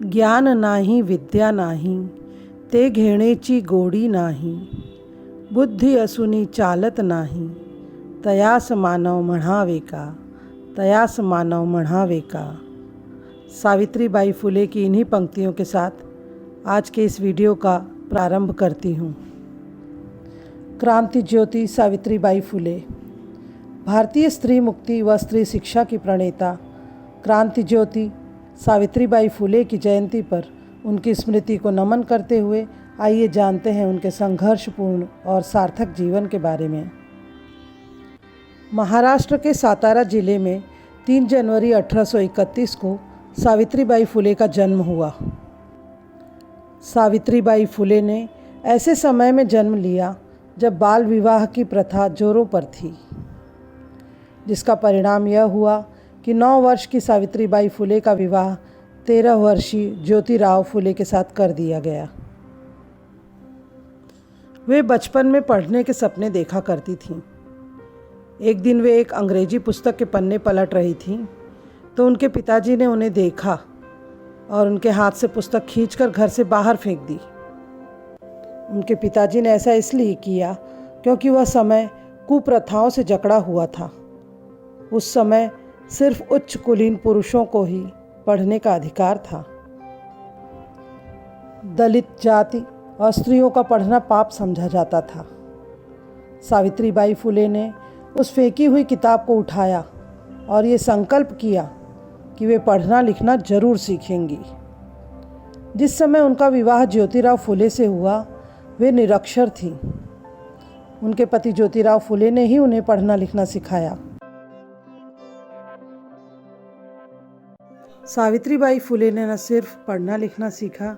ज्ञान नाही विद्या नाही, ते घेण्याची गोडी नाही. बुद्धी असुनी चालत नाही, तयास मानव म्हणावे का, तयास मानव म्हणावे का. सावित्रीबाई फुले की इन्हीं पंक्तियों के साथ आज के इस वीडियो का प्रारंभ करती हूँ। क्रांति ज्योति सावित्रीबाई फुले भारतीय स्त्री मुक्ति व स्त्री शिक्षा की प्रणेता क्रांति ज्योति सावित्रीबाई फुले की जयंती पर उनकी स्मृति को नमन करते हुए आइए जानते हैं उनके संघर्षपूर्ण और सार्थक जीवन के बारे में। महाराष्ट्र के सातारा जिले में 3 जनवरी 1831 को सावित्रीबाई फुले का जन्म हुआ। सावित्रीबाई फुले ने ऐसे समय में जन्म लिया जब बाल विवाह की प्रथा जोरों पर थी, जिसका परिणाम यह हुआ कि 9 वर्ष की सावित्रीबाई फुले का विवाह 13 वर्षीय ज्योतिराव फुले के साथ कर दिया गया। वे बचपन में पढ़ने के सपने देखा करती थीं। एक दिन वे एक अंग्रेजी पुस्तक के पन्ने पलट रही थीं तो उनके पिताजी ने उन्हें देखा और उनके हाथ से पुस्तक खींचकर घर से बाहर फेंक दी। उनके पिताजी ने ऐसा इसलिए किया क्योंकि वह समय कुप्रथाओं से जकड़ा हुआ था। उस समय सिर्फ उच्च कुलीन पुरुषों को ही पढ़ने का अधिकार था। दलित जाति और स्त्रियों का पढ़ना पाप समझा जाता था। सावित्रीबाई फुले ने उस फेंकी हुई किताब को उठाया और ये संकल्प किया कि वे पढ़ना लिखना जरूर सीखेंगी। जिस समय उनका विवाह ज्योतिराव फुले से हुआ, वे निरक्षर थीं। उनके पति ज्योतिराव फुले ने ही उन्हें पढ़ना लिखना सिखाया। सावित्रीबाई फुले ने न सिर्फ पढ़ना लिखना सीखा,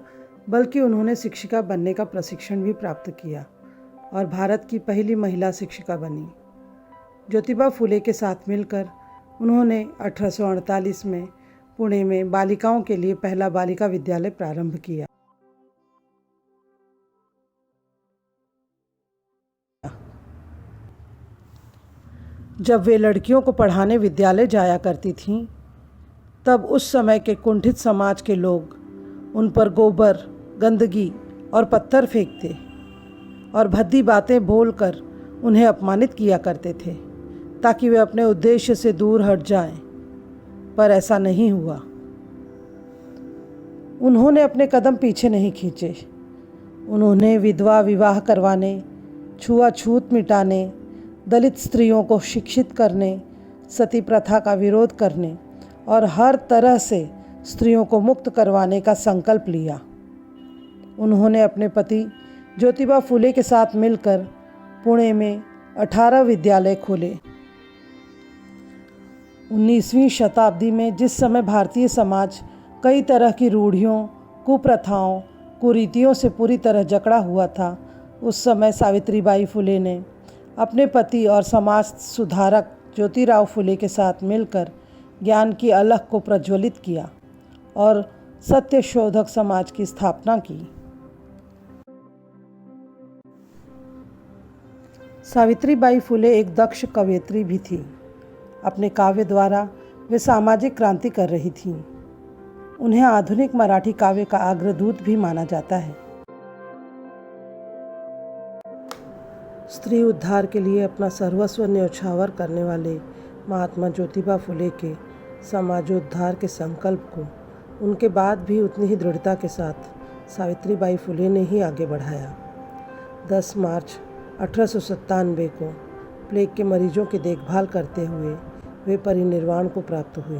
बल्कि उन्होंने शिक्षिका बनने का प्रशिक्षण भी प्राप्त किया और भारत की पहली महिला शिक्षिका बनी। ज्योतिबा फुले के साथ मिलकर उन्होंने 1848 में पुणे में बालिकाओं के लिए पहला बालिका विद्यालय प्रारंभ किया। जब वे लड़कियों को पढ़ाने विद्यालय जाया करती थीं, तब उस समय के कुंठित समाज के लोग उन पर गोबर, गंदगी और पत्थर फेंकते और भद्दी बातें बोलकर उन्हें अपमानित किया करते थे ताकि वे अपने उद्देश्य से दूर हट जाएं, पर ऐसा नहीं हुआ। उन्होंने अपने कदम पीछे नहीं खींचे। उन्होंने विधवा विवाह करवाने, छुआछूत मिटाने, दलित स्त्रियों को शिक्षित करने, सती प्रथा का विरोध करने और हर तरह से स्त्रियों को मुक्त करवाने का संकल्प लिया। उन्होंने अपने पति ज्योतिबा फुले के साथ मिलकर पुणे में 18 विद्यालय खोले। 19वीं शताब्दी में जिस समय भारतीय समाज कई तरह की रूढ़ियों, कुप्रथाओं, कुरीतियों से पूरी तरह जकड़ा हुआ था, उस समय सावित्रीबाई फुले ने अपने पति और समाज सुधारक ज्योतिराव फुले के साथ मिलकर ज्ञान की अलख को प्रज्वलित किया और सत्य शोधक समाज की स्थापना की। सावित्रीबाई फुले एक दक्ष कवयित्री भी थी। अपने काव्य द्वारा वे सामाजिक क्रांति कर रही थीं। उन्हें आधुनिक मराठी काव्य का अग्रदूत भी माना जाता है। स्त्री उद्धार के लिए अपना सर्वस्व न्यौछावर करने वाले महात्मा ज्योतिबा फुले के समाजोद्धार के संकल्प को उनके बाद भी उतनी ही दृढ़ता के साथ सावित्रीबाई फुले ने ही आगे बढ़ाया। 10 मार्च 1897 को प्लेग के मरीजों की देखभाल करते हुए वे परिनिर्वाण को प्राप्त हुई।